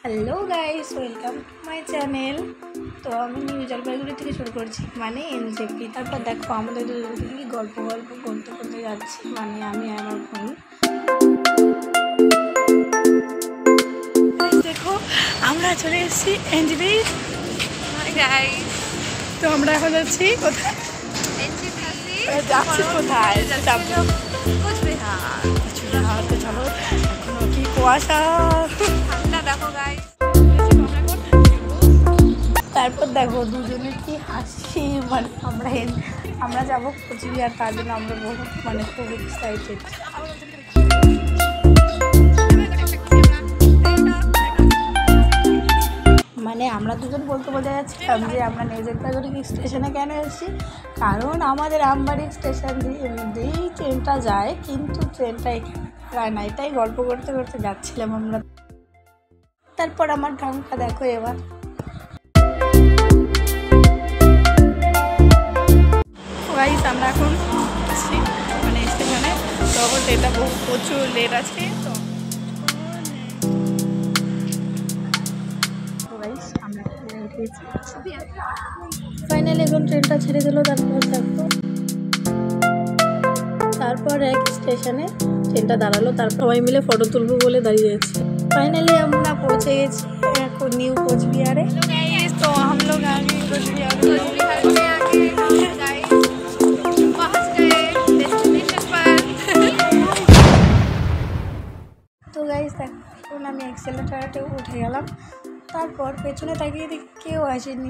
Hello guys, welcome to my channel. তো আমি new Jalpaiguri থেকে শুরু করছি, মানে এনজেপি। তারপর দেখো আমাদের দুজনকে গল্প করতে করতে যাচ্ছি, মানে আমি আমার বোন। দেখো আমরা চলে এসেছি এনজেপি। তো আমরা এখন যাচ্ছি কোথায়? যাচ্ছি কোথায়? কোচবিহার। তো চলো, এখনো কি কুয়াশা। দেখো গাইস, তারপর দেখো দুজনে কি হাসি, মানে আমরা যাবো কোচবিহার, তার জন্য আমরা বহুত মানে খুব এক্সাইটেড। মানে আমরা দুজন বলতে যাচ্ছিলাম যে আমরা নিউ জলপাইগুড়ি স্টেশনে কেন এসেছি, কারণ আমাদের আমবাড়ি স্টেশন দিয়েই ট্রেনটা যায়, কিন্তু ট্রেনটা এখানে যায় না। এটাই গল্প করতে করতে যাচ্ছিলাম আমরা। তারপর আমার ঢংটা দেখো এবার। গাইস আমরা এখন আসছি মানে স্টেশনে, তো ট্রেনটা প্রচুর লেট আছে। তো গাইস আমরা ফাইনালি এখন ট্রেনটা ছেড়ে দিল। তারপর এক স্টেশনে ট্রেনটা দাঁড়ালো, তারপর সবাই মিলে ফটো তুলবো বলে দাঁড়িয়ে যাচ্ছি। फाइनली আমরা পৌঁছে গেছি নিউ কোচবিহারে। तो हम लोग आ गए कोचबिहार में आके गाइस पहुंच गए डेस्टिनेशन पर। तो गाइस এখন আমি অ্যাক্সেলারেটরে উঠে গেলাম, তারপর পেছনে তাকিয়ে দেখি কেউ আসেনি।